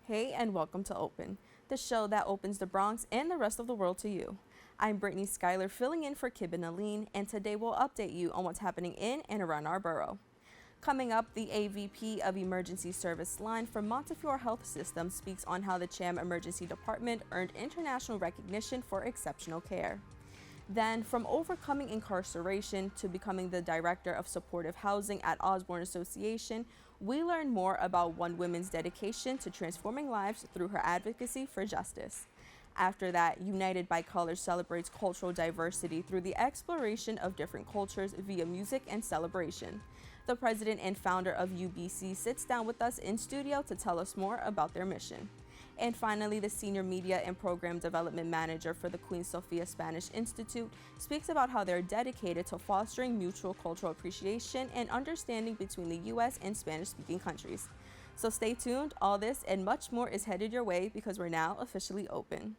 Hey, and welcome to Open, the show that opens the Bronx and the rest of the world to you. I'm Brittany Skyler filling in for Kib and Aline, and today we'll update you on what's happening in and around our borough. Coming up, the AVP of Emergency Service Line from Montefiore Health System speaks on how the CHAM Emergency Department earned international recognition for exceptional care. Then, from overcoming incarceration to becoming the Director of Supportive Housing at Osborne Association, we learn more about one woman's dedication to transforming lives through her advocacy for justice. After that, United by Color celebrates cultural diversity through the exploration of different cultures via music and celebration. The president and founder of UBC sits down with us in studio to tell us more about their mission. And finally, the Senior Media and Program Development Manager for the Queen Sofía Spanish Institute speaks about how they're dedicated to fostering mutual cultural appreciation and understanding between the U.S. and Spanish-speaking countries. So stay tuned, all this and much more is headed your way because we're now officially open.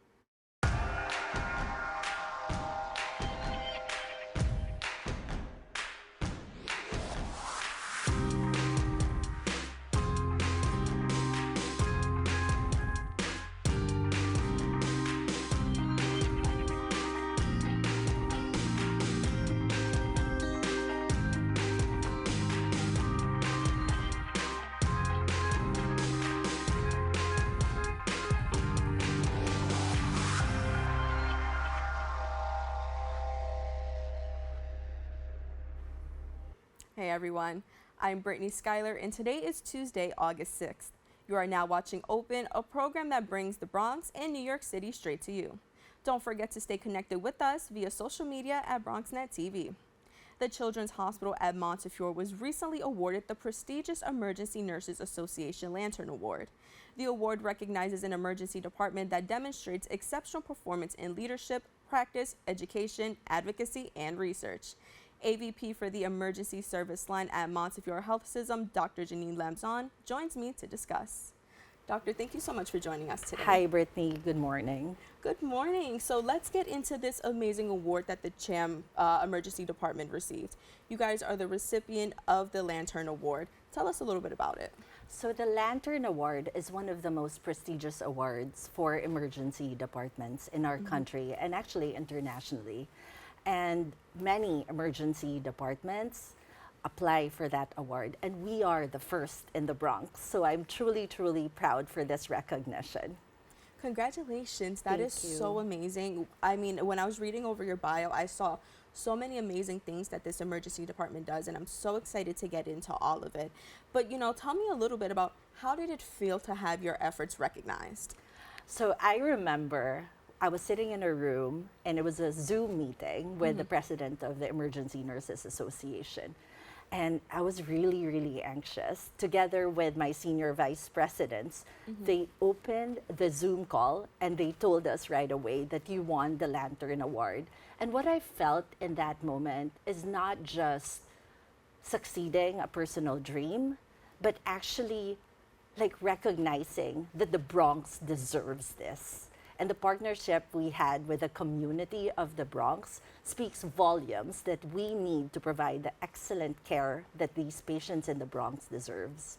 Hey everyone, I'm Brittany Skyler and today is Tuesday, August 6th. You are now watching Open, a program that brings the Bronx and New York City straight to you. Don't forget to stay connected with us via social media at BronxNet TV. The Children's Hospital at Montefiore was recently awarded the prestigious Emergency Nurses Association Lantern Award. The award recognizes an emergency department that demonstrates exceptional performance in leadership, practice, education, advocacy, and research. AVP for the Emergency Service Line at Montefiore Health System, Dr. Janine Llamzon, joins me to discuss. Doctor, thank you so much for joining us today. Hi, Brittany. Good morning. Good morning. So let's get into this amazing award that the CHAM Emergency Department received. You guys are the recipient of the Lantern Award. Tell us a little bit about it. So the Lantern Award is one of the most prestigious awards for emergency departments in our country and actually internationally. And many emergency departments apply for that award, and we are the first in the Bronx. So I'm truly, truly proud for this recognition. Congratulations. That is so amazing. I mean, when I was reading over your bio, I saw so many amazing things that this emergency department does, and I'm so excited to get into all of it. But, tell me a little bit about how did it feel to have your efforts recognized? So I remember I was sitting in a room and it was a Zoom meeting with the president of the Emergency Nurses Association. And I was really, really anxious. Together with my senior vice presidents, they opened the Zoom call and they told us right away that you won the Lantern Award. And what I felt in that moment is not just succeeding a personal dream, but actually like recognizing that the Bronx deserves this. And the partnership we had with the community of the Bronx speaks volumes that we need to provide the excellent care that these patients in the Bronx deserves.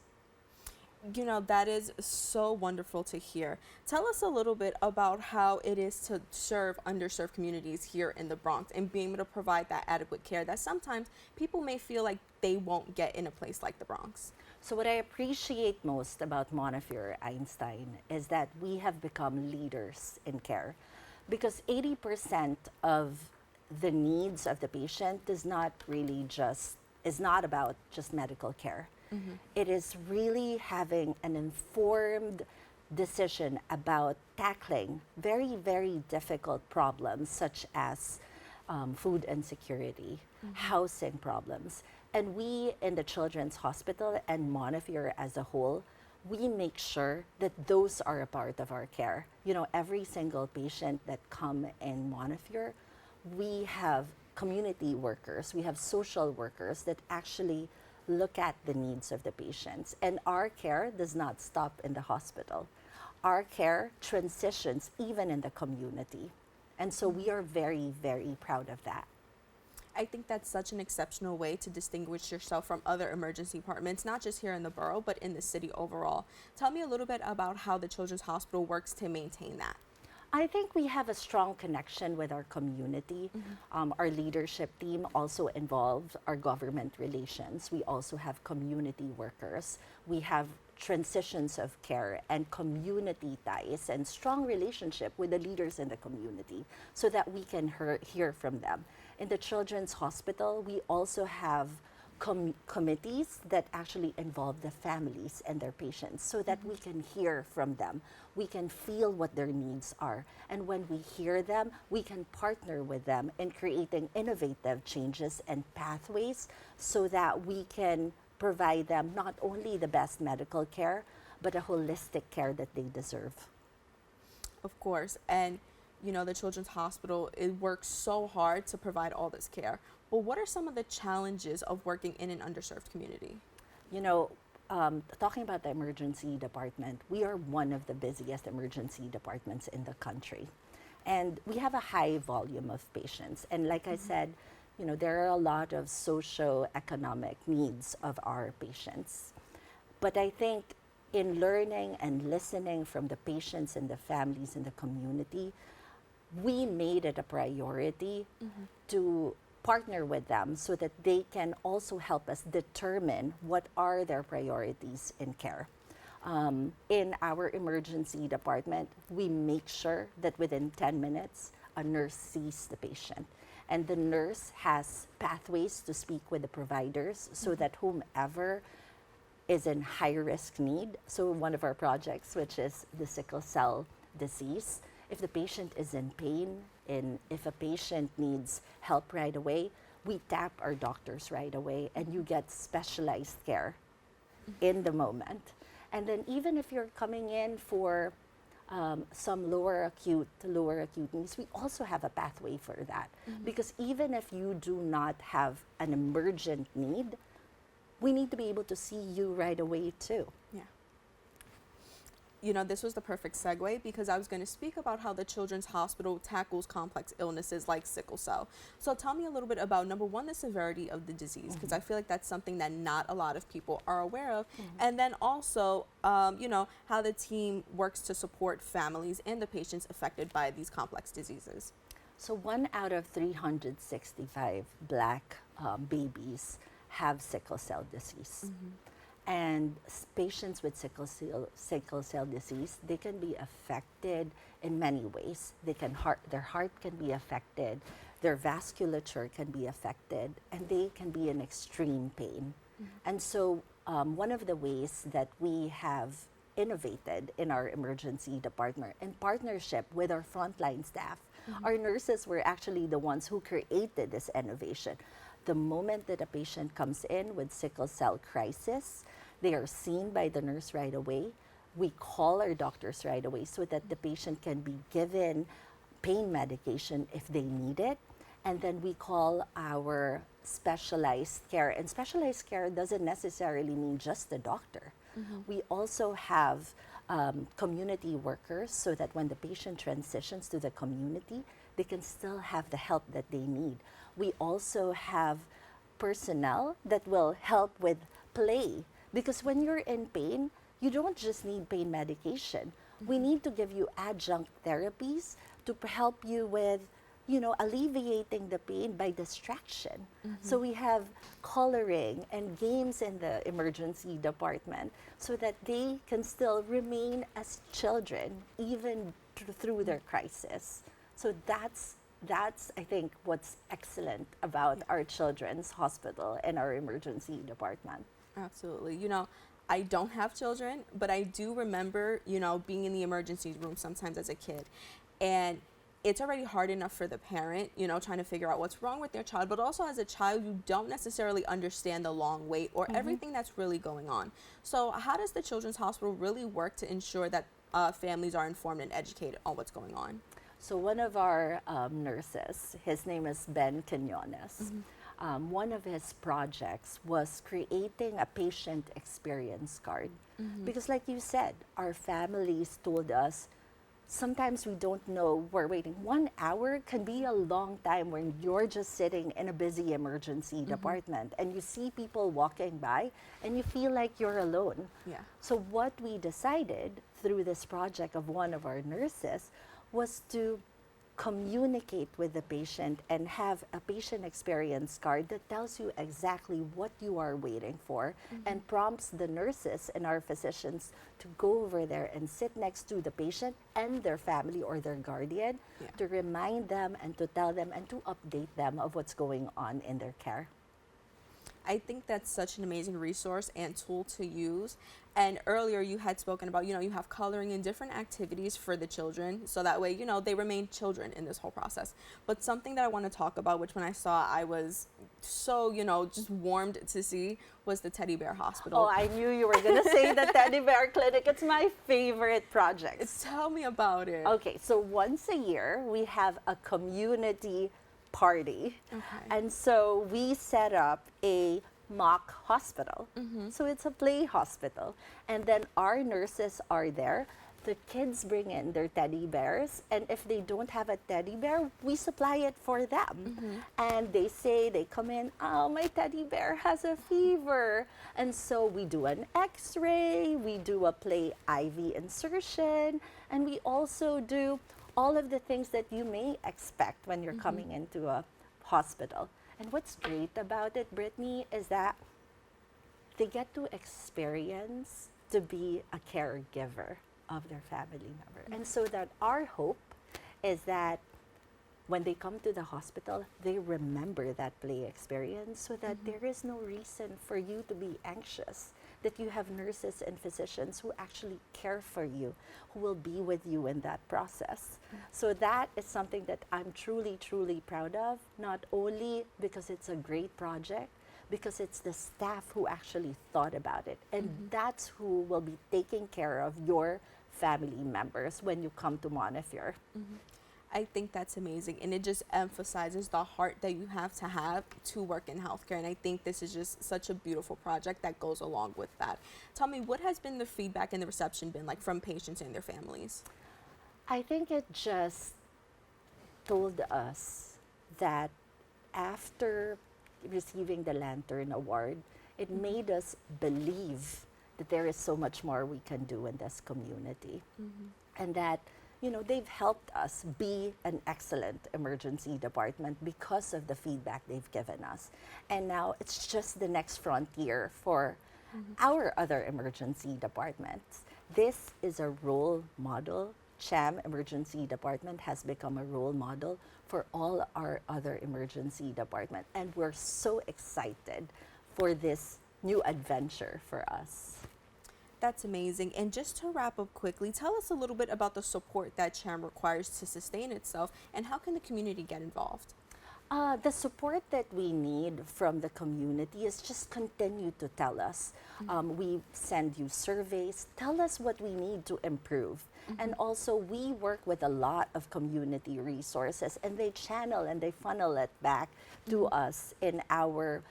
That is so wonderful to hear. Tell us a little bit about how it is to serve underserved communities here in the Bronx and being able to provide that adequate care that sometimes people may feel like they won't get in a place like the Bronx. So what I appreciate most about Montefiore Einstein is that we have become leaders in care, because 80% of the needs of the patient is not about just medical care. It is really having an informed decision about tackling very, very difficult problems such as food insecurity, housing problems. And we in the Children's Hospital and Montefiore as a whole, we make sure that those are a part of our care. Every single patient that come in Montefiore, we have community workers, we have social workers that actually look at the needs of the patients. And our care does not stop in the hospital. Our care transitions even in the community. And so we are very, very proud of that. I think that's such an exceptional way to distinguish yourself from other emergency departments, not just here in the borough, but in the city overall. Tell me a little bit about how the Children's Hospital works to maintain that. I think we have a strong connection with our community. Our leadership team also involves our government relations. We also have community workers. We have transitions of care and community ties and strong relationship with the leaders in the community so that we can hear from them. In the Children's Hospital, we also have committees that actually involve the families and their patients so that we can hear from them. We can feel what their needs are. And when we hear them, we can partner with them in creating innovative changes and pathways so that we can provide them not only the best medical care, but a holistic care that they deserve. Of course. And you know, the Children's Hospital, it works so hard to provide all this care. But what are some of the challenges of working in an underserved community? You know, talking about the emergency department, we are one of the busiest emergency departments in the country. And we have a high volume of patients. And like I said, you know, there are a lot of socio-economic needs of our patients. But I think in learning and listening from the patients and the families in the community, we made it a priority to partner with them so that they can also help us determine what are their priorities in care. In our emergency department, we make sure that within 10 minutes, a nurse sees the patient. And the nurse has pathways to speak with the providers so that whomever is in high risk need, so one of our projects, which is the sickle cell disease, if the patient is in pain, if a patient needs help right away, we tap our doctors right away and you get specialized care in the moment. And then even if you're coming in for some lower acute needs, we also have a pathway for that. Because even if you do not have an emergent need, we need to be able to see you right away too. Yeah. You know, this was the perfect segue because I was going to speak about how the Children's Hospital tackles complex illnesses like sickle cell. So tell me a little bit about, number one, the severity of the disease, because I feel like that's something that not a lot of people are aware of. And then also, you know, how the team works to support families and the patients affected by these complex diseases. So 1 out of 365 Black babies have sickle cell disease. And patients with sickle cell disease, they can be affected in many ways. Their heart can be affected, their vasculature can be affected, and they can be in extreme pain. And so one of the ways that we have innovated in our emergency department in partnership with our frontline staff, our nurses were actually the ones who created this innovation. The moment that a patient comes in with sickle cell crisis, they are seen by the nurse right away. We call our doctors right away so that the patient can be given pain medication if they need it. And then we call our specialized care. And specialized care doesn't necessarily mean just the doctor. We also have community workers so that when the patient transitions to the community, they can still have the help that they need. We also have personnel that will help with play. Because when you're in pain, you don't just need pain medication. We need to give you adjunct therapies to help you with, you know, alleviating the pain by distraction. So we have coloring and games in the emergency department so that they can still remain as children even through their crisis. So that's I think what's excellent about our Children's Hospital and our emergency department. Absolutely. You know, I don't have children, but I do remember, you know, being in the emergency room sometimes as a kid. And it's already hard enough for the parent, you know, trying to figure out what's wrong with their child. But also as a child, you don't necessarily understand the long wait or everything that's really going on. So how does the Children's Hospital really work to ensure that families are informed and educated on what's going on? So one of our nurses, his name is Ben Quinones. One of his projects was creating a patient experience card. Because like you said, our families told us, sometimes we don't know we're waiting. 1 hour can be a long time when you're just sitting in a busy emergency department and you see people walking by and you feel like you're alone. Yeah. So what we decided through this project of one of our nurses was to communicate with the patient and have a patient experience card that tells you exactly what you are waiting for and prompts the nurses and our physicians to go over there and sit next to the patient and their family or their guardian to remind them and to tell them and to update them of what's going on in their care. I think that's such an amazing resource and tool to use. And earlier you had spoken about, you have coloring and different activities for the children. So that way, they remain children in this whole process. But something that I want to talk about, which when I saw, I was so, just warmed to see, was the Teddy Bear Hospital. Oh, I knew you were going to say the Teddy Bear Clinic. It's my favorite project. Tell me about it. Okay, so once a year, we have a community party. And so we set up a mock hospital. So it's a play hospital. And then our nurses are there. The kids bring in their teddy bears. And if they don't have a teddy bear, we supply it for them. And they come in, oh, my teddy bear has a fever. And so we do an x-ray, we do a play IV insertion, and we also do all of the things that you may expect when you're coming into a hospital. And what's great about it, Brittany, is that they get to experience to be a caregiver of their family member. And so that our hope is that when they come to the hospital, they remember that play experience so that there is no reason for you to be anxious, that you have nurses and physicians who actually care for you, who will be with you in that process. So that is something that I'm truly, truly proud of, not only because it's a great project, because it's the staff who actually thought about it. And that's who will be taking care of your family members when you come to Montefiore. I think that's amazing, and it just emphasizes the heart that you have to work in healthcare, and I think this is just such a beautiful project that goes along with that. Tell me, what has been the feedback and the reception been like from patients and their families? I think it just told us that after receiving the Lantern Award, it made us believe that there is so much more we can do in this community, and that they've helped us be an excellent emergency department because of the feedback they've given us. And now it's just the next frontier for our other emergency departments. This is a role model. CHAM Emergency Department has become a role model for all our other emergency departments. And we're so excited for this new adventure for us. That's amazing. And just to wrap up quickly, tell us a little bit about the support that CHAM requires to sustain itself, and how can the community get involved? The support that we need from the community is just continue to tell us. We send you surveys, tell us what we need to improve. And also we work with a lot of community resources, and they channel and they funnel it back to us in our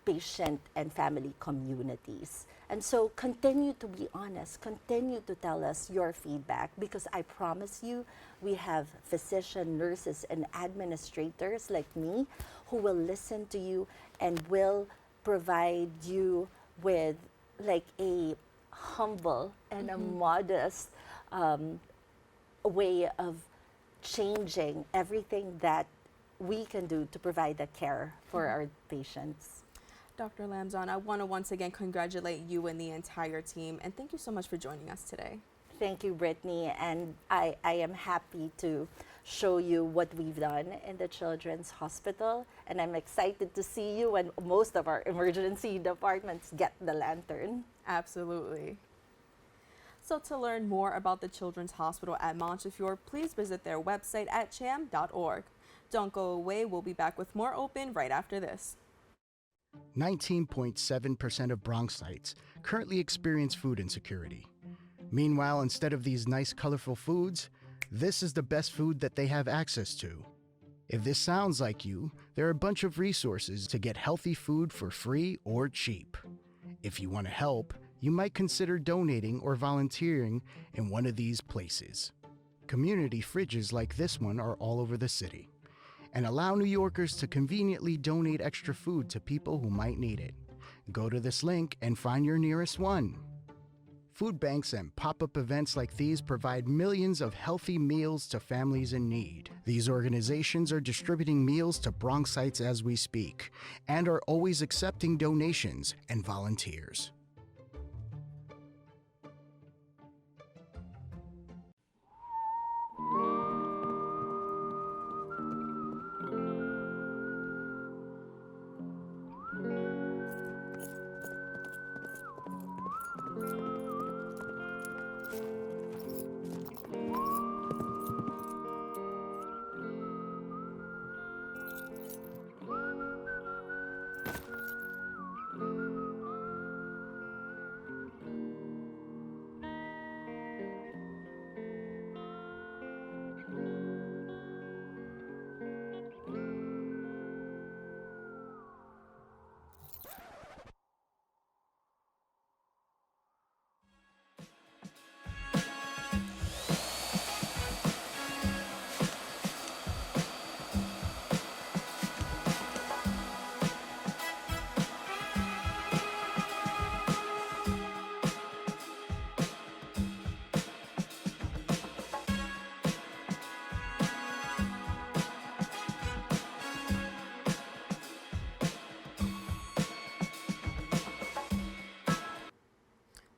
patient and family communities. And so continue to be honest, continue to tell us your feedback, because I promise you, we have physician, nurses, and administrators like me who will listen to you and will provide you with like a humble and a modest way of changing everything that we can do to provide the care for our patients. Dr. Llamzon, I want to once again congratulate you and the entire team, and thank you so much for joining us today. Thank you, Brittany, and I am happy to show you what we've done in the Children's Hospital, and I'm excited to see you when most of our emergency departments get the lantern. Absolutely. So to learn more about the Children's Hospital at Montefiore, please visit their website at cham.org. Don't go away, we'll be back with more Open right after this. 19.7% of Bronxites currently experience food insecurity. Meanwhile, instead of these nice, colorful foods, this is the best food that they have access to. If this sounds like you, there are a bunch of resources to get healthy food for free or cheap. If you want to help, you might consider donating or volunteering in one of these places. community fridges like this one are all over the city and allow New Yorkers to conveniently donate extra food to people who might need it. Go to this link and find your nearest one. Food banks and pop-up events like these provide millions of healthy meals to families in need. These organizations are distributing meals to Bronxites as we speak and are always accepting donations and volunteers.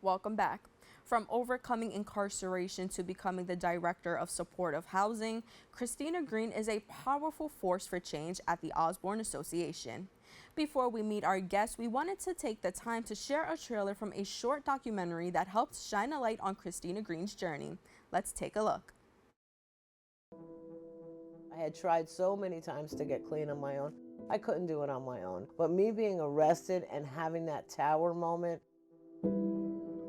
Welcome back. From overcoming incarceration to becoming the director of supportive housing, Christina Green is a powerful force for change at the Osborne Association. Before we meet our guests, we wanted to take the time to share a trailer from a short documentary that helped shine a light on Christina Green's journey. Let's take a look. I had tried so many times to get clean on my own. I couldn't do it on my own. But me being arrested and having that tower moment,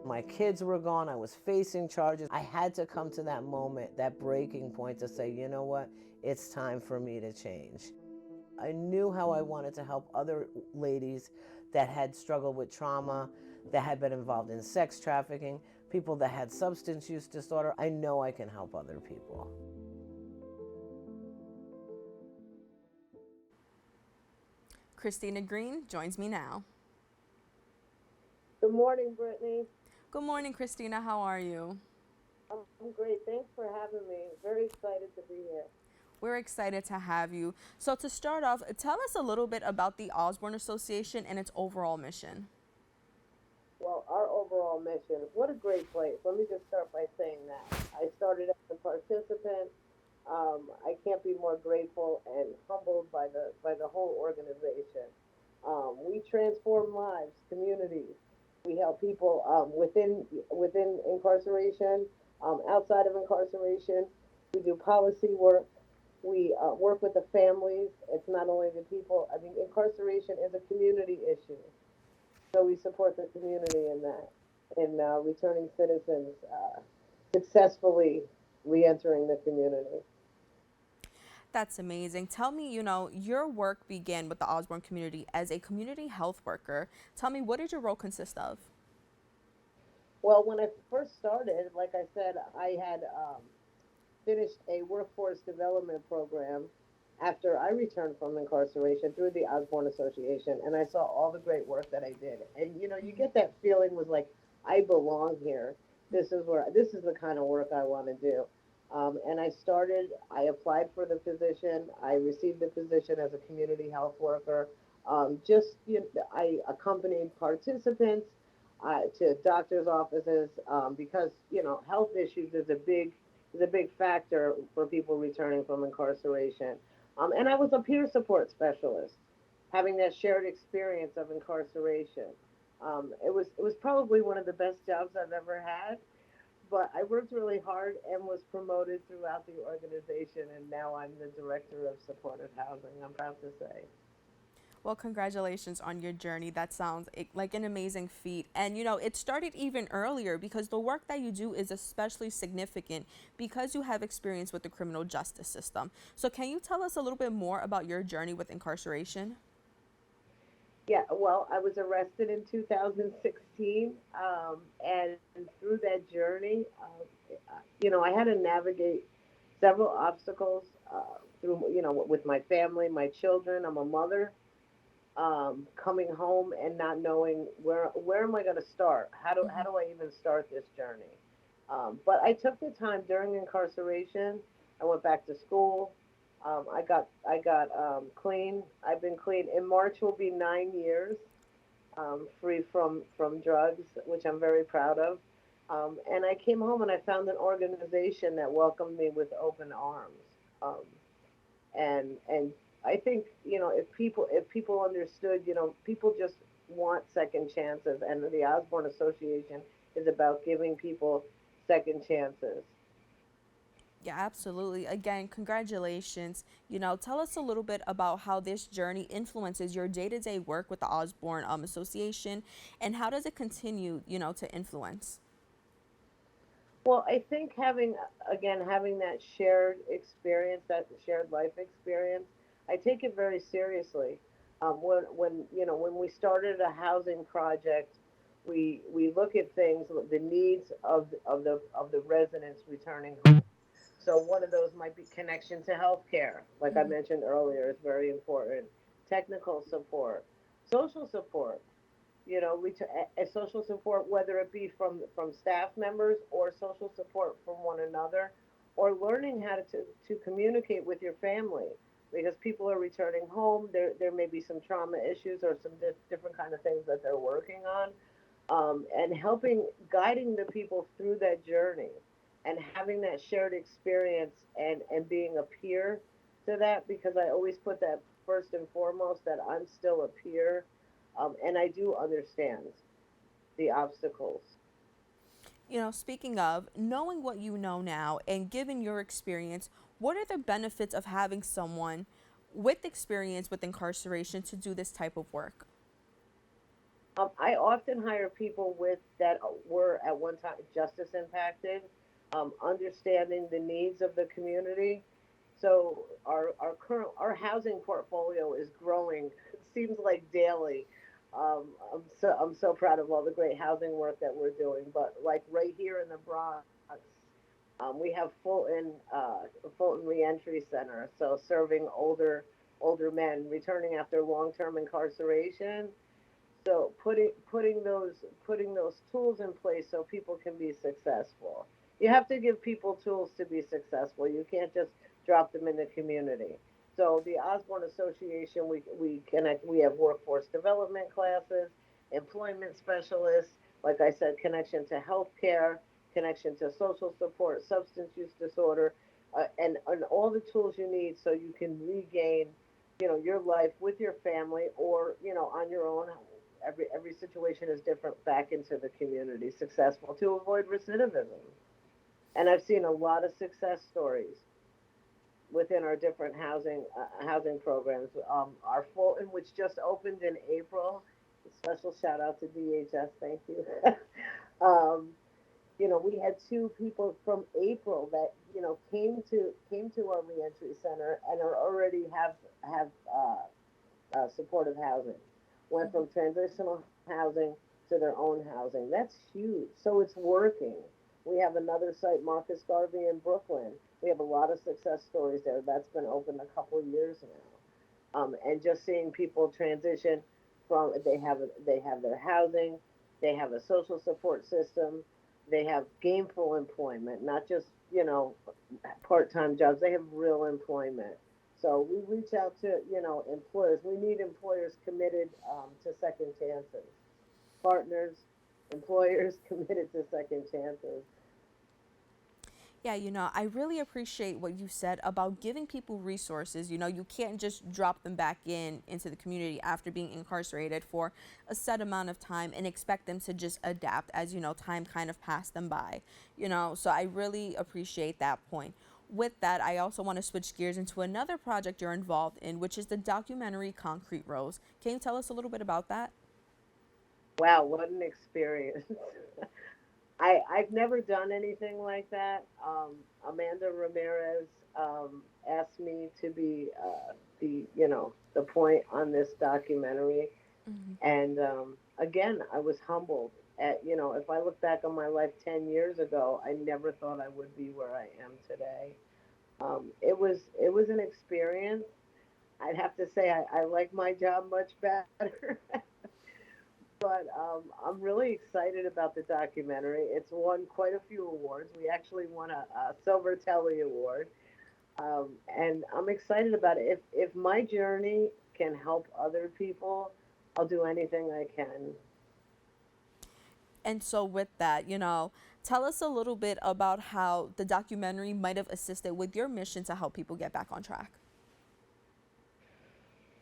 my kids were gone, I was facing charges. I had to come to that moment, that breaking point to say, you know what, it's time for me to change. I knew how I wanted to help other ladies that had struggled with trauma, that had been involved in sex trafficking, people that had substance use disorder. I know I can help other people. Christina Green joins me now. Good morning, Brittany. Good morning, Christina. How are you? I'm great. Thanks for having me. Very excited to be here. We're excited to have you. So to start off, tell us a little bit about the Osborne Association and its overall mission. Well, our overall mission, what a great place. Let me just start by saying that. I started as a participant. I can't be more grateful and humbled by the whole organization. We transform lives, communities. We help people within incarceration, outside of incarceration. We do policy work. We work with the families. It's not only the people. I mean, incarceration is a community issue. So we support the community in that, in returning citizens successfully re-entering the community. That's amazing. Tell me, your work began with the Osborne community as a community health worker. Tell me, what did your role consist of? Well, when I first started, like I said, I had finished a workforce development program after I returned from incarceration through the Osborne Association, and I saw all the great work that I did. And you get that feeling was like, I belong here. This is the kind of work I want to do. And I applied for the position. I received the position as a community health worker. I accompanied participants to doctors' offices because health issues is a big factor for people returning from incarceration. And I was a peer support specialist, having that shared experience of incarceration. It was probably one of the best jobs I've ever had. But I worked really hard and was promoted throughout the organization, and now I'm the director of supportive housing, I'm proud to say. Well, congratulations on your journey. That sounds like an amazing feat. And, it started even earlier because the work that you do is especially significant because you have experience with the criminal justice system. So can you tell us a little bit more about your journey with incarceration? Yeah, well, I was arrested in 2016, and through that journey, I had to navigate several obstacles through, with my family, my children. I'm a mother, coming home and not knowing where am I going to start? How do I even start this journey? But I took the time during incarceration. I went back to school. I got clean. I've been clean. In March will be 9 years free from drugs, which I'm very proud of. And I came home and I found an organization that welcomed me with open arms. Um, and I think, if people understood, people just want second chances, and the Osborne Association is about giving people second chances. Yeah, absolutely. Again, congratulations. Tell us a little bit about how this journey influences your day-to-day work with the Osborne Association, and how does it continue, to influence? Well, I think having that shared experience, that shared life experience, I take it very seriously. When we started a housing project, we look at things, the needs of the residents returning home. So one of those might be connection to healthcare, like I Hmm. mentioned earlier, is very important. Technical support, social support, a social support, whether it be from staff members or social support from one another, or learning how to communicate with your family, because people are returning home. There may be some trauma issues or some different kind of things that they're working on, and helping guiding the people through that journey, and having that shared experience, and being a peer to that, because I always put that first and foremost, that I'm still a peer, and I do understand the obstacles. Speaking of knowing what you know now and given your experience, what are the benefits of having someone with experience with incarceration to do this type of work? I often hire people with that were at one time justice impacted, understanding the needs of the community. So our housing portfolio is growing. It seems like daily. I'm so proud of all the great housing work that we're doing. But like right here in the Bronx, we have Fulton Reentry Center, so serving older men returning after long-term incarceration. So putting those tools in place so people can be successful. You have to give people tools to be successful. You can't just drop them in the community. So the Osborne Association, we connect. We have workforce development classes, employment specialists. Like I said, connection to healthcare, connection to social support, substance use disorder, and all the tools you need so you can regain, your life with your family, or on your own. Every situation is different, back into the community successful, to avoid recidivism. And I've seen a lot of success stories within our different housing programs. Our Fulton, which just opened in April, special shout out to DHS, thank you. um, we had two people from April that came to our reentry center and are already have supportive housing. Went from transitional housing to their own housing. That's huge. So it's working. We have another site, Marcus Garvey in Brooklyn. We have a lot of success stories there. That's been open a couple years now. And just seeing people transition from, they have their housing, they have a social support system, they have gainful employment, not just part-time jobs. They have real employment. So we reach out to employers. We need employers committed to second chances. Partners, employers committed to second chances. Yeah, I really appreciate what you said about giving people resources. You can't just drop them back into the community after being incarcerated for a set amount of time and expect them to just adapt as, time kind of passed them by. So I really appreciate that point. With that, I also want to switch gears into another project you're involved in, which is the documentary Concrete Rose. Can you tell us a little bit about that? Wow, what an experience! I've never done anything like that. Amanda Ramirez asked me to be the point on this documentary, Hmm. and again, I was humbled. If I look back on my life 10 years ago, I never thought I would be where I am today. It was an experience. I'd have to say I like my job much better. But I'm really excited about the documentary. It's won quite a few awards. We actually won a Silver Telly Award, and I'm excited about it. If my journey can help other people, I'll do anything I can. And so, with that, tell us a little bit about how the documentary might have assisted with your mission to help people get back on track.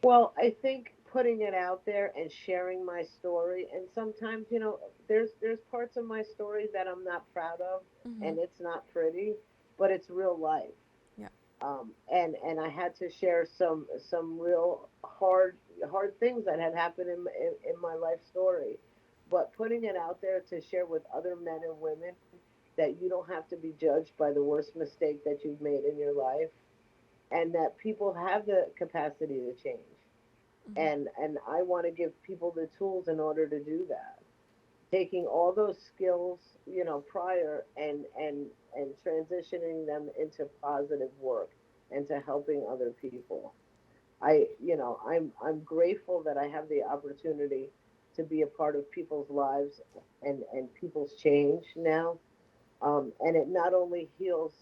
Well, I think putting it out there and sharing my story, and sometimes, there's parts of my story that I'm not proud of, Mm-hmm. and it's not pretty, but it's real life. Yeah. And I had to share some real hard things that had happened in my life story, but putting it out there to share with other men and women that you don't have to be judged by the worst mistake that you've made in your life, and that people have the capacity to change, Mm-hmm. and I want to give people the tools in order to do that, taking all those skills, prior, and transitioning them into positive work and to helping other people. I'm grateful that I have the opportunity to be a part of people's lives and people's change now. And it not only heals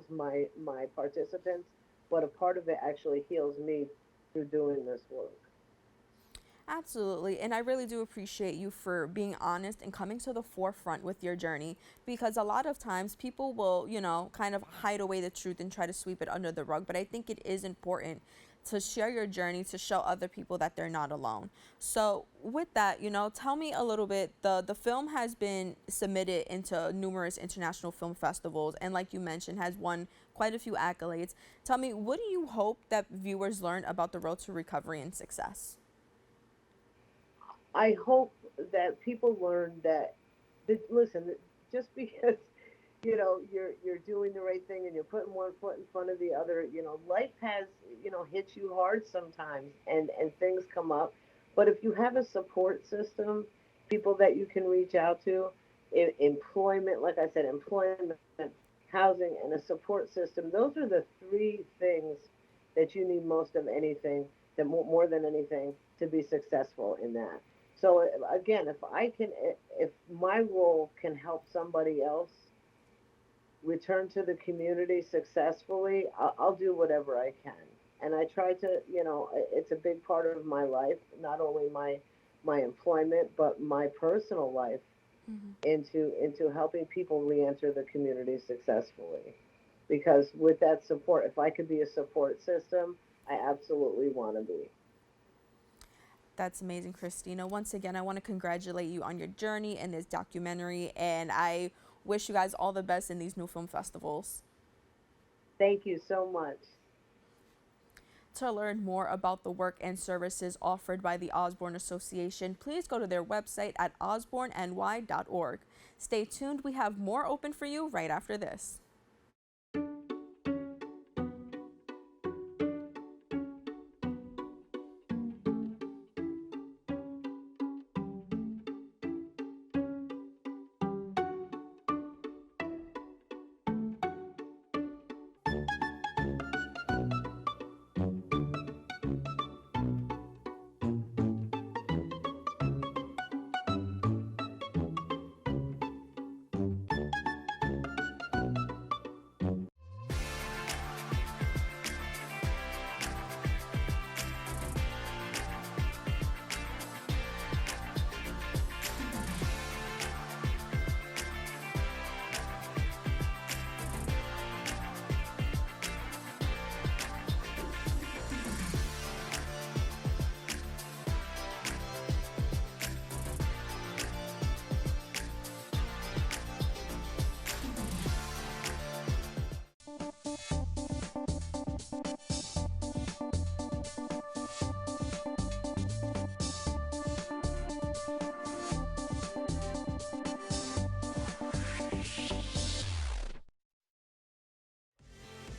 my participants, but a part of it actually heals me through doing this work. Absolutely. And I really do appreciate you for being honest and coming to the forefront with your journey, because a lot of times people will, kind of hide away the truth and try to sweep it under the rug. But I think it is important to share your journey to show other people that they're not alone. So, with that, tell me a little bit. The film has been submitted into numerous international film festivals and, like you mentioned, has won quite a few accolades. Tell me, what do you hope that viewers learn about the road to recovery and success? I hope that people learn listen, just because you're doing the right thing and you're putting one foot in front of the other, life has hits you hard sometimes, and things come up. But if you have a support system, people that you can reach out to, employment, like I said, employment, housing, and a support system, those are the three things that you need most of anything, that more than anything, to be successful in that. So again, if my role can help somebody else return to the community successfully, I'll do whatever I can. And I try to, it's a big part of my life, not only my employment, but my personal life, Mm-hmm. into helping people reenter the community successfully. Because with that support, if I could be a support system, I absolutely want to be. That's amazing, Christina. Once again, I want to congratulate you on your journey in this documentary, and I wish you guys all the best in these new film festivals. Thank you so much. To learn more about the work and services offered by the Osborne Association, please go to their website at osborneny.org. Stay tuned, we have more open for you right after this.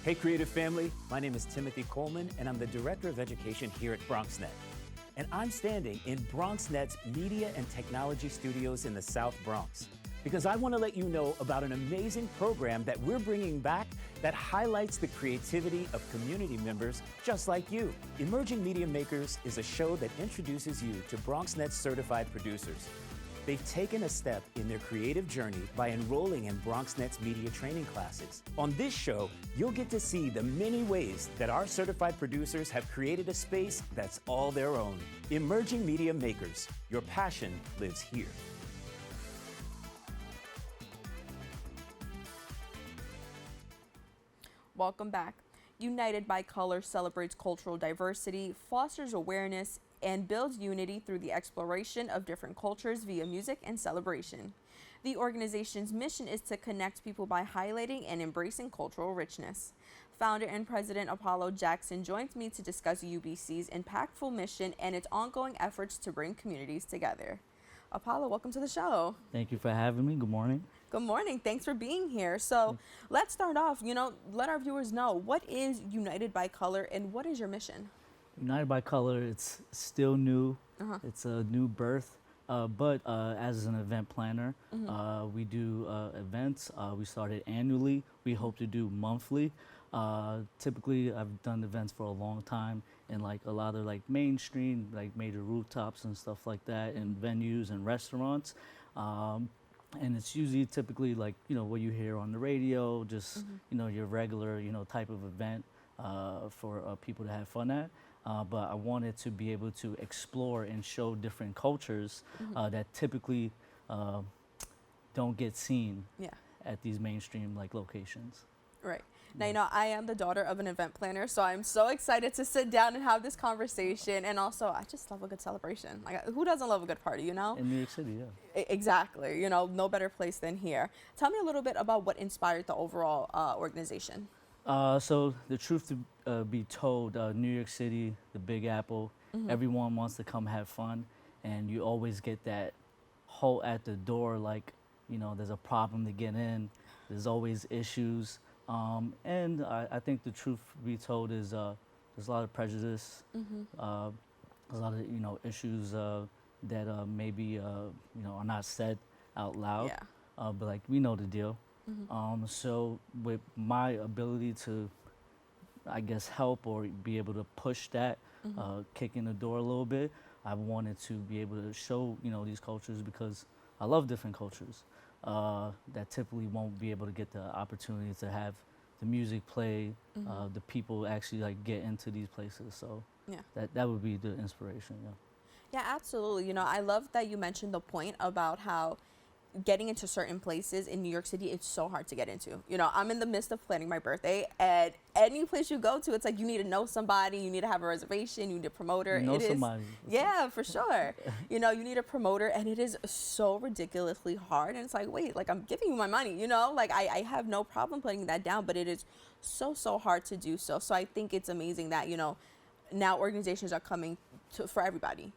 Hey, Creative Family. My name is Timothy Coleman, and I'm the Director of Education here at BronxNet. And I'm standing in BronxNet's Media and Technology Studios in the South Bronx. because I want to let you know about an amazing program that we're bringing back that highlights the creativity of community members just like you. Emerging Media Makers is a show that introduces you to BronxNet's certified producers. They've taken a step in their creative journey by enrolling in BronxNet's media training classes. On this show, you'll get to see the many ways that our certified producers have created a space that's all their own. Emerging Media Makers, your passion lives here. Welcome back. United by Color celebrates cultural diversity, fosters awareness, and builds unity through the exploration of different cultures via music and celebration. The organization's mission is to connect people by highlighting and embracing cultural richness. Founder and President Apollo Jackson joins me to discuss UBC's impactful mission and its ongoing efforts to bring communities together. Apollo, welcome to the show. Thank you for having me. Good morning. Good morning. Thanks for being here. So let's start off, let our viewers know, what is United by Color and what is your mission? United by Color, it's still new. It's a new birth, but as an event planner, we do events. We started annually. We hope to do monthly. Typically, I've done events for a long time in like a lot of like mainstream, like major rooftops and stuff like that, and venues and restaurants. And it's usually typically like, what you hear on the radio, just, your regular, type of event for people to have fun at. But I wanted to be able to explore and show different cultures that typically don't get seen at these mainstream like locations. Right. Now, I am the daughter of an event planner, so I'm so excited to sit down and have this conversation. And also, I just love a good celebration. Like, who doesn't love a good party, In New York City, yeah. Exactly. No better place than here. Tell me a little bit about what inspired the overall organization. So the truth to be told, New York City, the Big Apple, everyone wants to come have fun. And you always get that halt at the door, like, there's a problem to get in. There's always issues. And I think the truth be told is there's a lot of prejudice, a lot of issues that maybe are not said out loud, but like we know the deal. So with my ability to, I guess, help or be able to push that, kick in the door a little bit, I wanted to be able to show these cultures because I love different cultures. That typically won't be able to get the opportunity to have the music play, the people actually like get into these places. So that would be the inspiration. Yeah, absolutely. I love that you mentioned the point about how getting into certain places in New York City, it's so hard to get into. I'm in the midst of planning my birthday, and any place you go to, it's like you need to know somebody, you need to have a reservation, you need a promoter. Somebody. Yeah, for sure. You need a promoter, and it is so ridiculously hard. And it's like, wait, like I'm giving you my money, like I have no problem putting that down, but it is so hard to do so. So I think it's amazing that, now organizations are coming for everybody,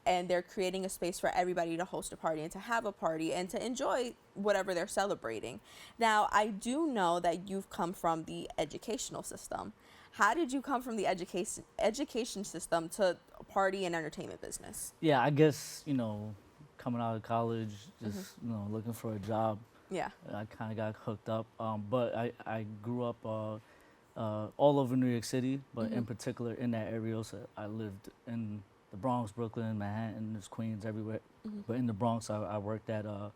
and they're creating a space for everybody to host a party and to have a party and to enjoy whatever they're celebrating. Now, I do know that you've come from the educational system. How did you come from the education system to party and entertainment business? Yeah, I guess, coming out of college, just, looking for a job. Yeah. I kind of got hooked up. But I grew up all over New York City, but in particular in that area. So I lived in the Bronx, Brooklyn, Manhattan, there's Queens, everywhere. But in the Bronx, I worked at a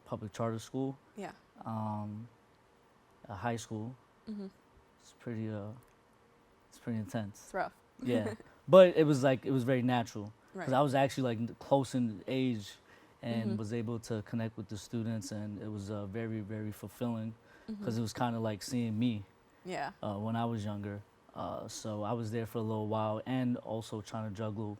public charter school. Yeah. A high school. It's pretty intense. It's rough. Yeah. But it was very natural. Because Right. I was actually like close in age and was able to connect with the students, and it was very, very fulfilling because it was kind of like seeing me Yeah. when I was younger. So I was there for a little while and also trying to juggle,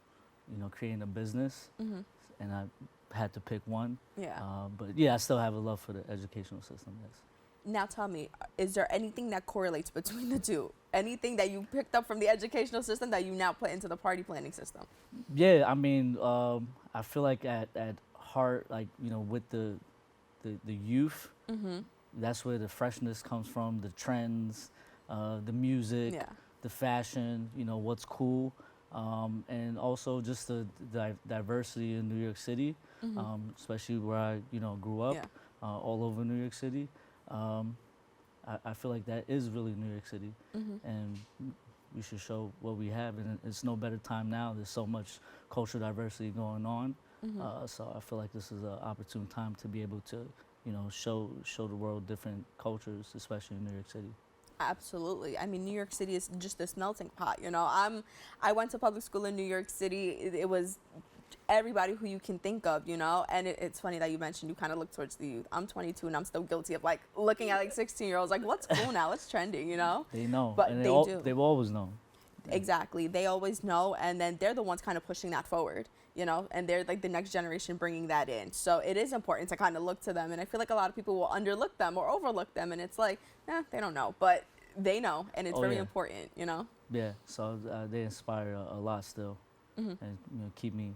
creating a business. And I had to pick one. Yeah. But yeah, I still have a love for the educational system, yes. Now tell me, is there anything that correlates between the two? Anything that you picked up from the educational system that you now put into the party planning system? Yeah, I mean, I feel like at heart, like, with the youth, that's where the freshness comes from, the trends, the music, Yeah. the fashion, what's cool. and also just the diversity in New York City, especially where I grew up, Yeah. all over New York City. I feel like that is really New York City, and we should show what we have, and it's no better time now. There's so much cultural diversity going on, so I feel like this is an opportune time to be able to, show the world different cultures, especially in New York City. Absolutely. I mean, New York City is just this melting pot. I went to public school in New York City. It was everybody who you can think of, and it's funny that you mentioned you kind of look towards the youth. I'm 22 and I'm still guilty of like looking at like 16-year-olds like, what's cool now, what's trending, They know, but and they do. They've always known. Exactly. They always know, and then they're the ones kind of pushing that forward, and they're like the next generation bringing that in. So it is important to kind of look to them, and I feel like a lot of people will underlook them or overlook them, and it's like, they don't know, but they know, and it's very important, Yeah, so they inspire a lot still, and keep me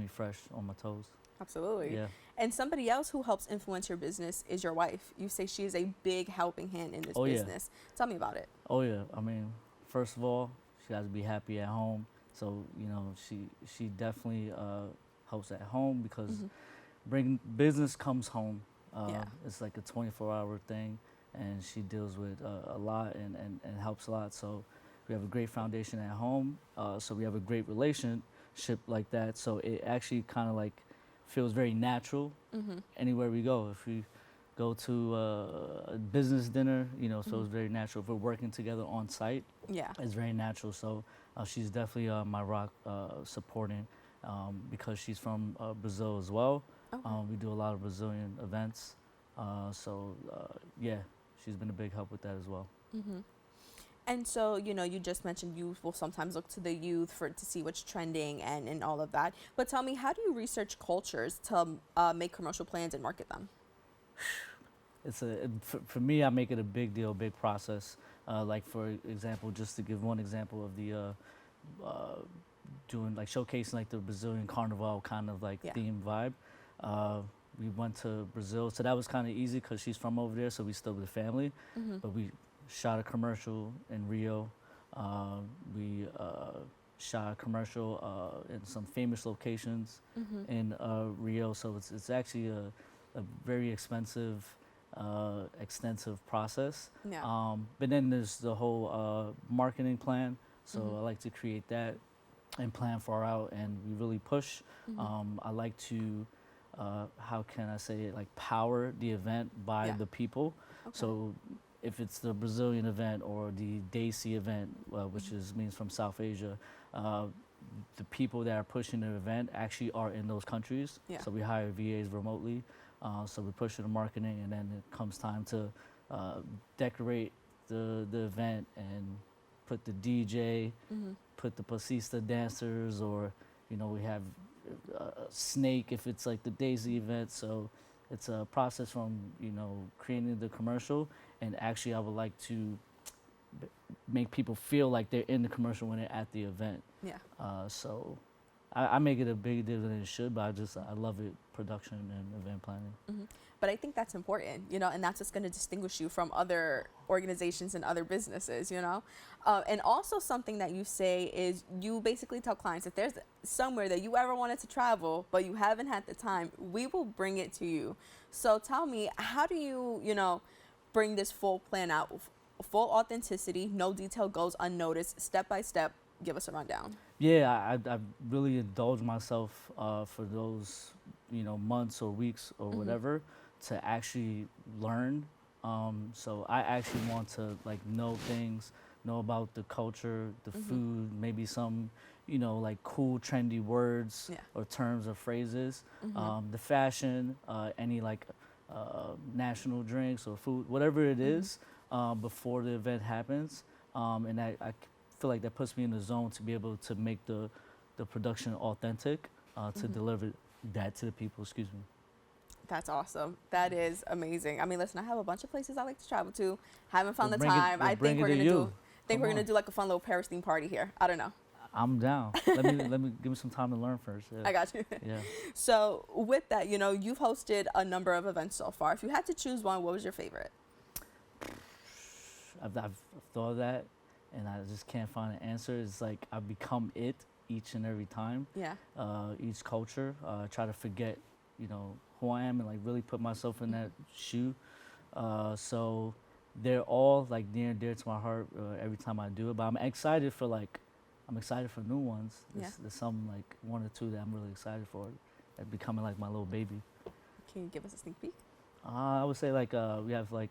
fresh on my toes. Absolutely. Yeah. And somebody else who helps influence your business is your wife. You say she is a big helping hand in this business. Tell me about it. Oh yeah, I mean, first of all, she has to be happy at home. So she definitely helps at home because business comes home. It's like a 24-hour thing, and she deals with a lot and helps a lot. So we have a great foundation at home. So we have a great relationship like that. So it actually kind of like feels very natural anywhere we go. If we go to a business dinner, so it's very natural. If we're working together on site, it's very natural. So she's definitely my rock, supporting, because she's from Brazil as well. Okay. We do a lot of Brazilian events. So she's been a big help with that as well. And so, you just mentioned you will sometimes look to the youth to see what's trending and all of that. But tell me, how do you research cultures to make commercial plans and market them? For me, I make it a big deal, big process. Like for example, just to give one example of the doing like showcasing like the Brazilian carnival kind of like theme vibe. We went to Brazil, so that was kind of easy because she's from over there, so we still with the family. But we shot a commercial in Rio. We shot a commercial in some famous locations in Rio. So it's actually a very expensive, extensive process. Yeah. But then there's the whole marketing plan. So I like to create that and plan far out, and we really push. I like to, how can I say it, like power the event by the people. Okay. So if it's the Brazilian event or the Desi event, which means from South Asia, the people that are pushing the event actually are in those countries. Yeah. So we hire VAs remotely. So we push the marketing, and then it comes time to decorate the event and put the DJ, put the pasista dancers, or we have a snake if it's like the Daisy event. So it's a process from creating the commercial, and actually I would like to make people feel like they're in the commercial when they're at the event. Yeah. So I make it a bigger deal than it should, but I love it, production and event planning. But I think that's important, and that's what's going to distinguish you from other organizations and other businesses, And also something that you say is you basically tell clients if there's somewhere that you ever wanted to travel, but you haven't had the time, we will bring it to you. So tell me, how do you, bring this full plan out, full authenticity, no detail goes unnoticed, step by step? Give us a rundown. Yeah, I really indulge myself for those, months or weeks or whatever to actually learn. So I actually want to know things, know about the culture, the food, maybe some, like cool trendy words or terms or phrases, the fashion, any national drinks or food, whatever it is, before the event happens. And I feel like that puts me in the zone to be able to make the production authentic, to deliver that to the people, excuse me. That's awesome. That is amazing. I mean, listen, I have a bunch of places I like to travel to. Haven't found the time. I think we're gonna do like a fun little Paris theme party here. I don't know. I'm down. let me give me some time to learn first. Yeah. I got you. Yeah. So with that, you've hosted a number of events so far. If you had to choose one, what was your favorite? I've thought of that, and I just can't find an answer. It's like I become it each and every time. Yeah. Each culture, try to forget, you know, who I am and like really put myself in that shoe. So they're all like near and dear to my heart every time I do it. But I'm excited for new ones. There's some like one or two that I'm really excited for. That becoming like my little baby. Can you give us a sneak peek? I would say like we have like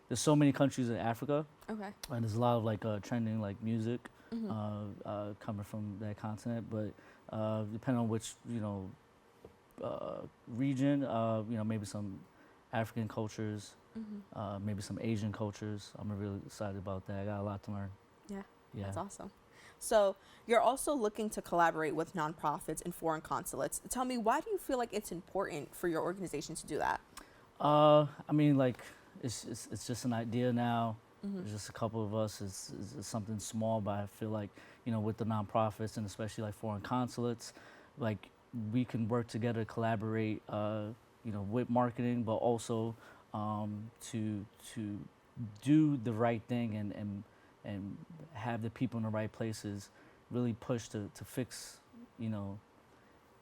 there's so many countries in Africa. Okay. And there's a lot of like trending like music coming from that continent. But depending on which region, maybe some African cultures, maybe some Asian cultures. I'm really excited about that. I got a lot to learn. Yeah. Yeah. That's awesome. So you're also looking to collaborate with nonprofits and foreign consulates. Tell me, why do you feel like it's important for your organization to do that? I mean, like, it's just an idea now. There's just a couple of us. It's something small, but I feel like, with the nonprofits and especially like foreign consulates, like we can work together, collaborate, with marketing, but also to do the right thing and have the people in the right places really push to fix,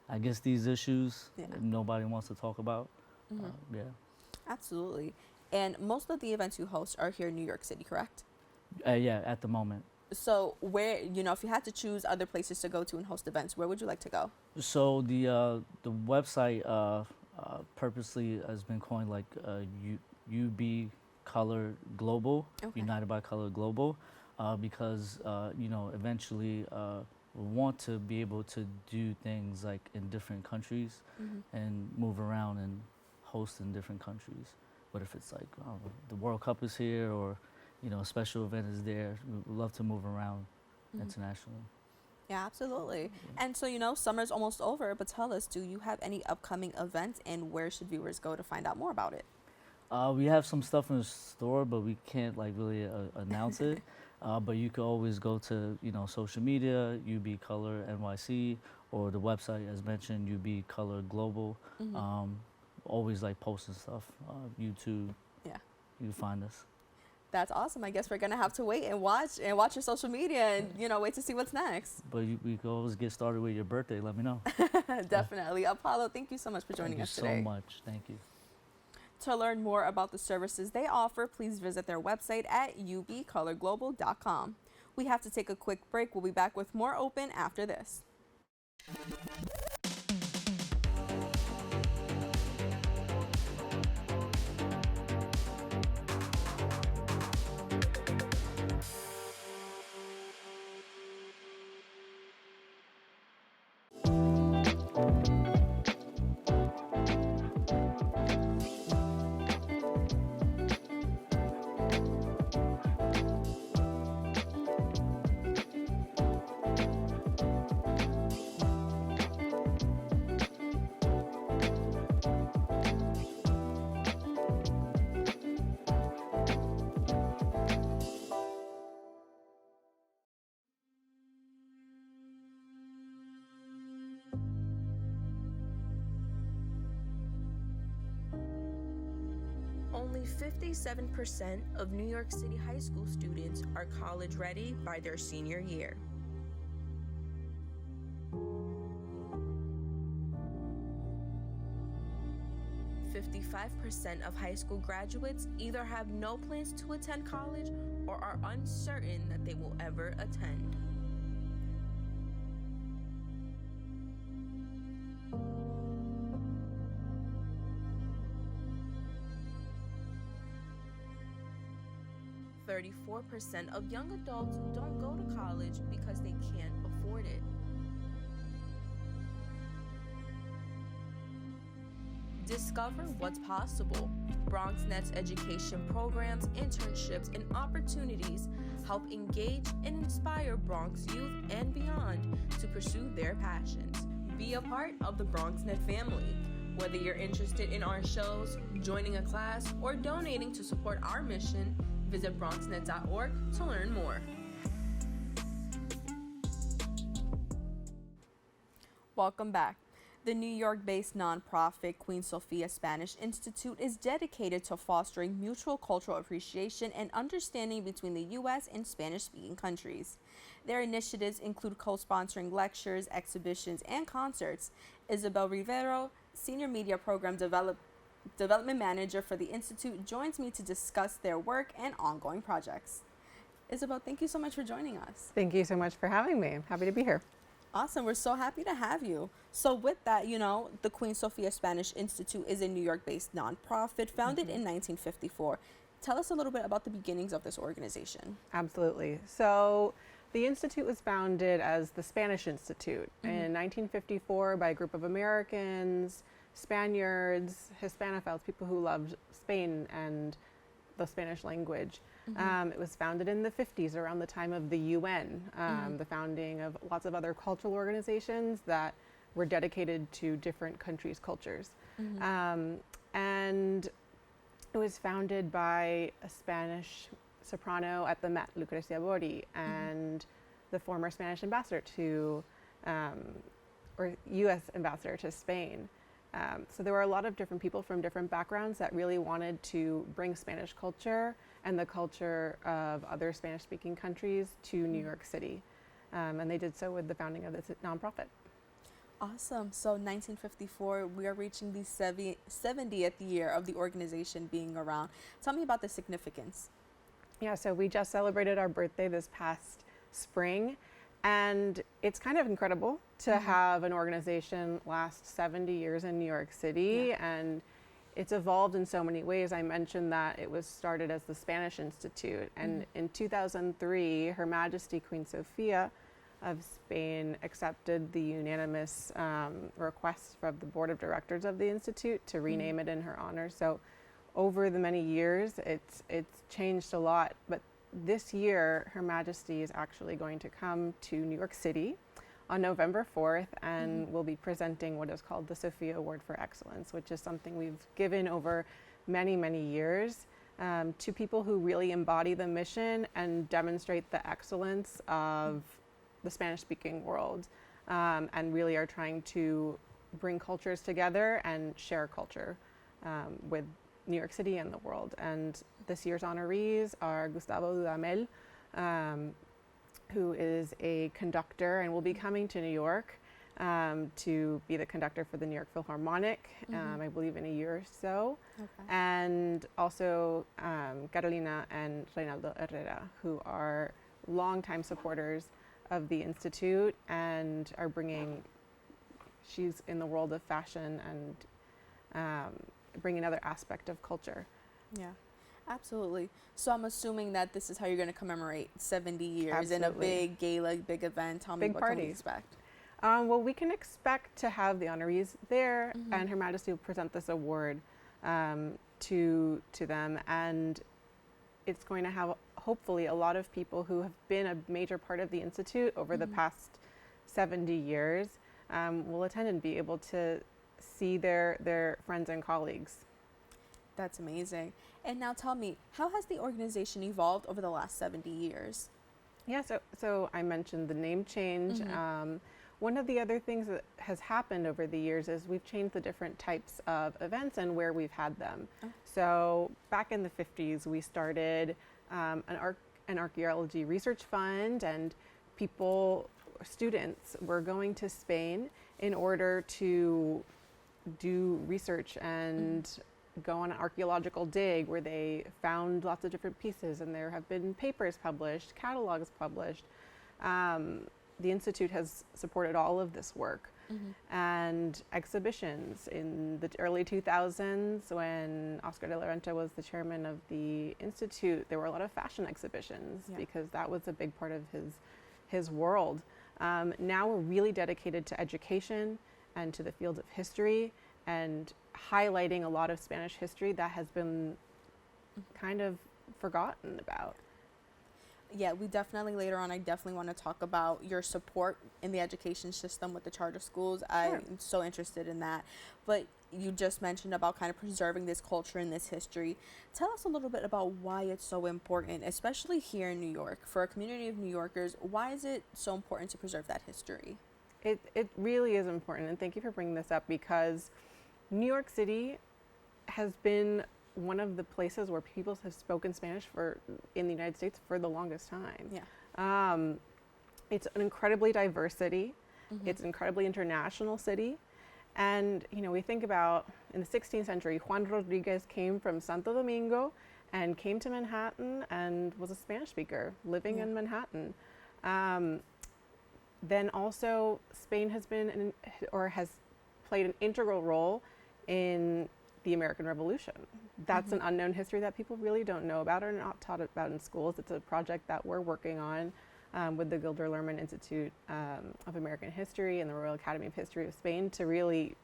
I guess these issues that nobody wants to talk about. Yeah. Absolutely. And most of the events you host are here in New York City, correct? Yeah, at the moment. So where, if you had to choose other places to go to and host events, where would you like to go? So the website purposely has been coined like UB Color Global, United by Color Global, because eventually we want to be able to do things like in different countries and move around and host in different countries. But if it's like the World Cup is here or a special event is there, we love to move around internationally. Yeah, absolutely. And so, summer's almost over, but tell us, do you have any upcoming events and where should viewers go to find out more about it? We have some stuff in the store, but we can't like really announce it. But you can always go to, social media, UB Color NYC, or the website as mentioned, UB Color Global. Always like posting stuff, YouTube. Yeah. You can find us. That's awesome. I guess we're going to have to wait and watch your social media and, wait to see what's next. But we can always get started with your birthday. Let me know. Definitely. Apollo, thank you so much for joining us today. Thank you so much. Thank you. To learn more about the services they offer, please visit their website at ubcolorglobal.com. We have to take a quick break. We'll be back with more Open after this. Only 57% of New York City high school students are college ready by their senior year. .5% of high school graduates either have no plans to attend college or are uncertain that they will ever attend. .34% of young adults don't go to college because they can't afford it. Discover what's possible. BronxNet's education programs, internships, and opportunities help engage and inspire Bronx youth and beyond to pursue their passions. Be a part of the BronxNet family. Whether you're interested in our shows, joining a class, or donating to support our mission, visit bronxnet.org to learn more. Welcome back. The New York-based nonprofit Queen Sofía Spanish Institute is dedicated to fostering mutual cultural appreciation and understanding between the U.S. and Spanish-speaking countries. Their initiatives include co-sponsoring lectures, exhibitions, and concerts. Isabel Rivero, Senior Media Program Development Manager for the Institute, joins me to discuss their work and ongoing projects. Isabel, thank you so much for joining us. Thank you so much for having me. I'm happy to be here. Awesome. We're so happy to have you. So with that, the Queen Sofía Spanish Institute is a New York-based nonprofit founded in 1954. Tell us a little bit about the beginnings of this organization. Absolutely. So the Institute was founded as the Spanish Institute in 1954 by a group of Americans, Spaniards, Hispanophiles, people who loved Spain and the Spanish language. It was founded in the 50s, around the time of the UN, the founding of lots of other cultural organizations that were dedicated to different countries' cultures. And it was founded by a Spanish soprano at the Met, Lucrecia Bordi, and the former Spanish ambassador to, or U.S. ambassador to Spain. So there were a lot of different people from different backgrounds that really wanted to bring Spanish culture and the culture of other Spanish-speaking countries to New York City. And they did so with the founding of this nonprofit. Awesome. So 1954, we are reaching the 70th year of the organization being around. Tell me about the significance. Yeah, so we just celebrated our birthday this past spring. And it's kind of incredible to have an organization last 70 years in New York City, and it's evolved in so many ways. I mentioned that it was started as the Spanish Institute, and in 2003, Her Majesty Queen Sofía of Spain accepted the unanimous request from the board of directors of the Institute to rename it in her honor. So over the many years, it's changed a lot, but this year, Her Majesty is actually going to come to New York City on November 4th and will be presenting what is called the Sofía Award for Excellence, which is something we've given over many, many years to people who really embody the mission and demonstrate the excellence of the Spanish-speaking world, and really are trying to bring cultures together and share culture with New York City and the world. And this year's honorees are Gustavo Dudamel, who is a conductor and will be coming to New York to be the conductor for the New York Philharmonic, I believe in a year or so. And also Carolina and Reynaldo Herrera, who are longtime supporters of the Institute and are she's in the world of fashion and bring another aspect of culture. Yeah, absolutely. So I'm assuming that this is how you're going to commemorate 70 years in a Absolutely. big gala, big event. Tell me, Big what can we party. expect? Well, we can expect to have the honorees there, and Her Majesty will present this award to them, and it's going to have hopefully a lot of people who have been a major part of the Institute over the past 70 years will attend and be able to see their friends and colleagues. That's amazing. And now tell me, how has the organization evolved over the last 70 years? Yeah, so I mentioned the name change. One of the other things that has happened over the years is we've changed the different types of events and where we've had them. So back in the 50s, we started an archaeology research fund, and students were going to Spain in order to do research and go on an archaeological dig where they found lots of different pieces, and there have been papers published, catalogs published. The Institute has supported all of this work and exhibitions. In the early 2000s, when Oscar de la Renta was the chairman of the Institute, there were a lot of fashion exhibitions because that was a big part of his world. Now we're really dedicated to education and to the field of history and highlighting a lot of Spanish history that has been kind of forgotten about. Yeah, we definitely later on, I definitely want to talk about your support in the education system with the charter schools. Sure. I'm so interested in that. But you just mentioned about kind of preserving this culture and this history. Tell us a little bit about why it's so important, especially here in New York. For a community of New Yorkers, why is it so important to preserve that history? It really is important, and thank you for bringing this up, because New York City has been one of the places where people have spoken Spanish in the United States for the longest time. Yeah. It's an incredibly diverse city. It's an incredibly international city. And, we think about in the 16th century, Juan Rodriguez came from Santo Domingo and came to Manhattan and was a Spanish speaker living in Manhattan. Then also Spain has has played an integral role in the American Revolution. That's an unknown history that people really don't know about or not taught about in schools. It's a project that we're working on with the Gilder Lehrman Institute of American History and the Royal Academy of History of Spain to really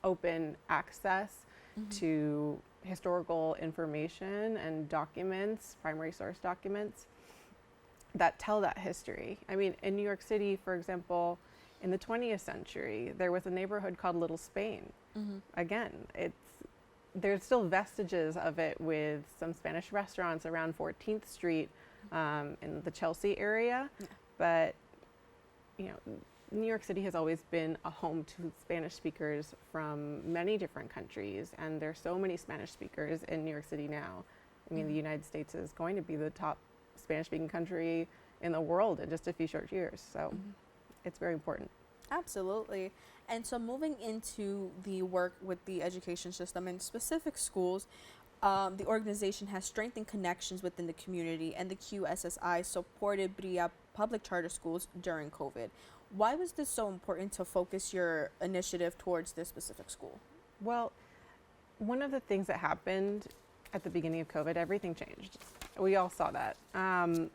open access to historical information and documents, primary source documents that tell that history. I mean, in New York City, for example, in the 20th century, there was a neighborhood called Little Spain. Again, there's still vestiges of it with some Spanish restaurants around 14th Street in the Chelsea area. But, New York City has always been a home to Spanish speakers from many different countries, and there's so many Spanish speakers in New York City now. I mean, the United States is going to be the top Spanish-speaking country in the world in just a few short years, so it's very important. Absolutely. And so moving into the work with the education system in specific schools, the organization has strengthened connections within the community, and the QSSI supported BRIA public charter schools during COVID. Why was this so important to focus your initiative towards this specific school? Well, one of the things that happened at the beginning of COVID, everything changed. We all saw that. And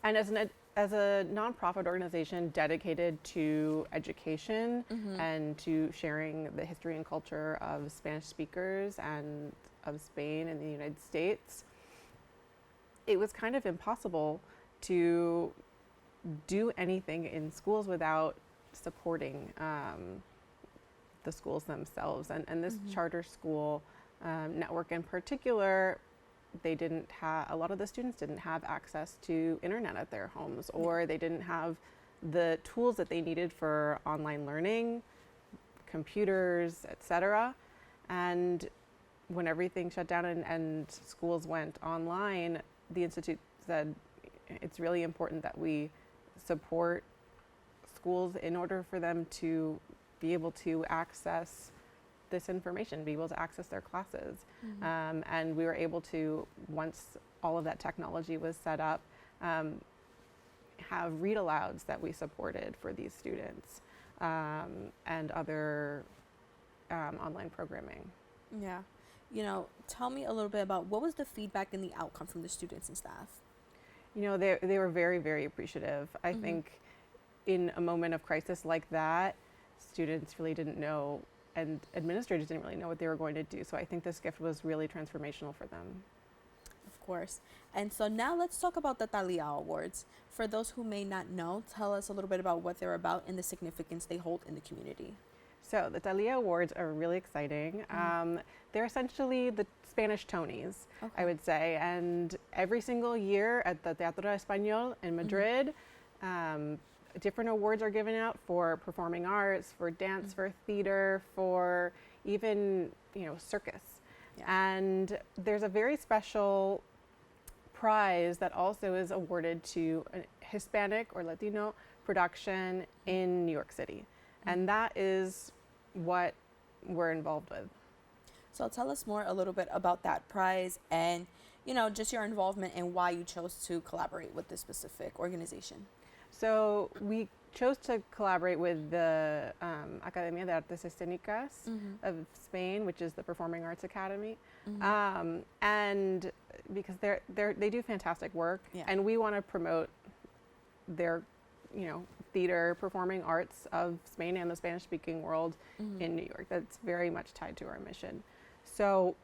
as a nonprofit organization dedicated to education and to sharing the history and culture of Spanish speakers and of Spain and the United States, it was kind of impossible to do anything in schools without supporting the schools themselves. And this charter school network in particular, a lot of the students didn't have access to internet at their homes, or they didn't have the tools that they needed for online learning, computers, etc. And when everything shut down and schools went online, the Institute said it's really important that we support schools in order for them to be able to access this information, be able to access their classes. And we were able to, once all of that technology was set up, have read alouds that we supported for these students and other online programming. Yeah. Tell me a little bit about what was the feedback and the outcome from the students and staff? They were very, very appreciative. I think in a moment of crisis like that, students really didn't know, and administrators didn't really know what they were going to do. So I think this gift was really transformational for them. Of course. And so now let's talk about the Talia Awards. For those who may not know, tell us a little bit about what they're about and the significance they hold in the community. So the Talia Awards are really exciting. They're essentially the Spanish Tonys, I would say. And every single year at the Teatro Español in Madrid, different awards are given out for performing arts, for dance, for theater, for even, circus. And there's a very special prize that also is awarded to a Hispanic or Latino production in New York City. And that is what we're involved with. So tell us a little bit about that prize and, just your involvement and why you chose to collaborate with this specific organization. So we chose to collaborate with the Academia de Artes Escénicas of Spain, which is the Performing Arts Academy. And because they do fantastic work, and we want to promote their, theater, performing arts of Spain and the Spanish-speaking world in New York. That's very much tied to our mission. So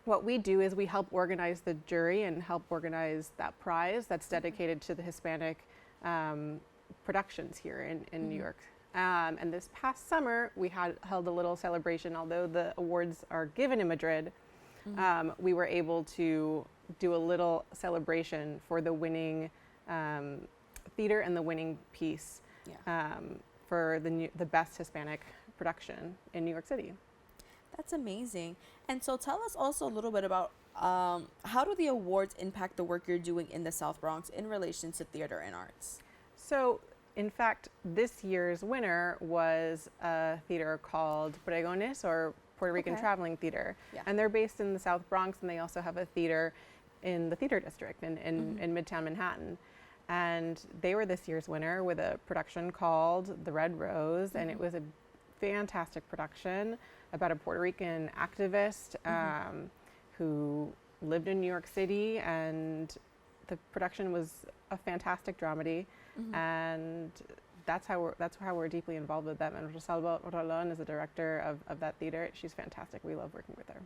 what we do is we help organize the jury and help organize that prize that's dedicated to the Hispanic productions here in New York. And this past summer, we held a little celebration. Although the awards are given in Madrid, we were able to do a little celebration for the winning theater and the winning piece for the best Hispanic production in New York City. That's amazing. And so tell us also a little bit about how do the awards impact the work you're doing in the South Bronx in relation to theater and arts? So, in fact, this year's winner was a theater called Pregones, or Puerto Rican Traveling Theater. Yeah. And they're based in the South Bronx, and they also have a theater in the Theater District in Midtown Manhattan. And they were this year's winner with a production called The Red Rose, and it was a fantastic production about a Puerto Rican activist who lived in New York City, and the production was a fantastic dramedy, and that's how we're deeply involved with them. And Rosalba Rolón is the director of that theater. She's fantastic. We love working with her.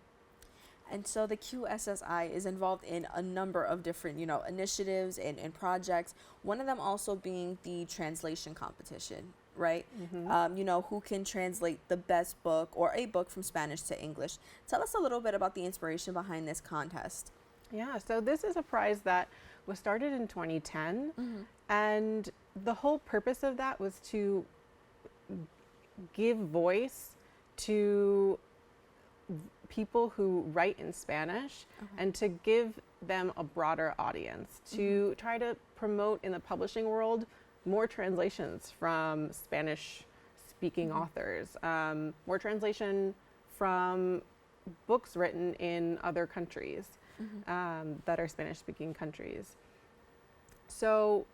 And so the QSSI is involved in a number of different, initiatives and projects. One of them also being the translation competition, right? Who can translate the best book or a book from Spanish to English. Tell us a little bit about the inspiration behind this contest. Yeah, so this is a prize that was started in 2010, and the whole purpose of that was to give voice to people who write in Spanish and to give them a broader audience, to try to promote in the publishing world more translations from Spanish speaking authors, more translation from books written in other countries that are Spanish speaking countries. So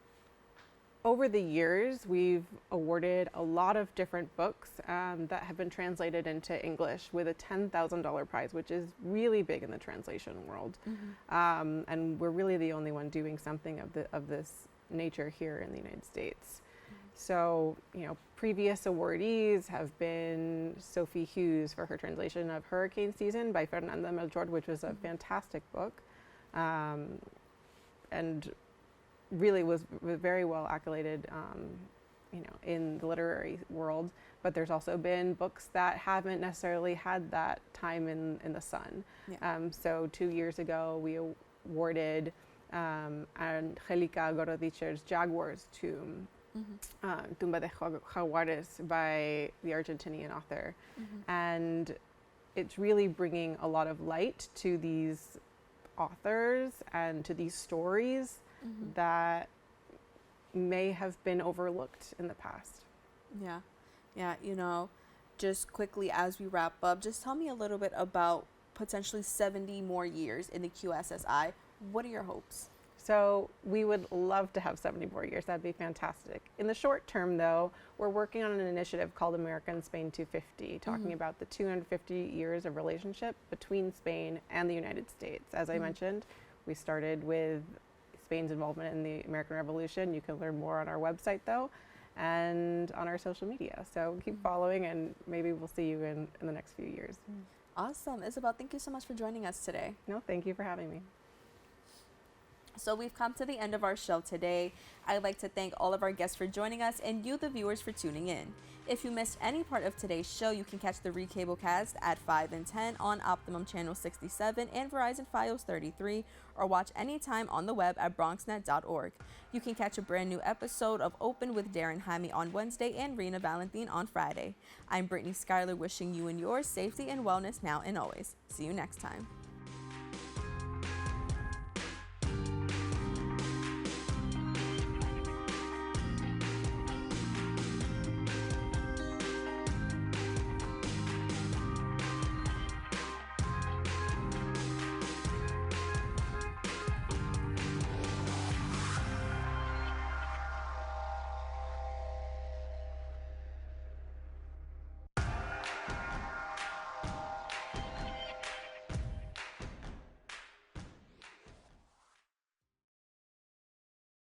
over the years, we've awarded a lot of different books that have been translated into English with a $10,000 prize, which is really big in the translation world. And we're really the only one doing something of this nature here in the United States. So, previous awardees have been Sophie Hughes for her translation of Hurricane Season by Fernanda Melchor, which was a fantastic book, and really was very well accoladed, in the literary world. But there's also been books that haven't necessarily had that time in the sun. So 2 years ago, we awarded Angelica Gorodicher's Jaguar's Tomb, Tumba de Jaguares by the Argentinian author. And it's really bringing a lot of light to these authors and to these stories that may have been overlooked in the past. Yeah, just quickly as we wrap up, just tell me a little bit about potentially 70 more years in the QSSI. What are your hopes? So we would love to have 70 more years. That'd be fantastic. In the short term, though, we're working on an initiative called American Spain 250, talking about the 250 years of relationship between Spain and the United States. As I mentioned, we started with Spain's involvement in the American Revolution. You can learn more on our website, though, and on our social media. So keep following, and maybe we'll see you in the next few years. Awesome. Isabel, thank you so much for joining us today. No, thank you for having me. So we've come to the end of our show today. I'd like to thank all of our guests for joining us and you, the viewers, for tuning in. If you missed any part of today's show, you can catch the Recablecast at 5 and 10 on Optimum Channel 67 and Verizon Fios 33, or watch anytime on the web at bronxnet.org. You can catch a brand new episode of Open with Darren Jaime on Wednesday and Rena Valentin on Friday. I'm Brittany Skyler, wishing you and yours safety and wellness now and always. See you next time.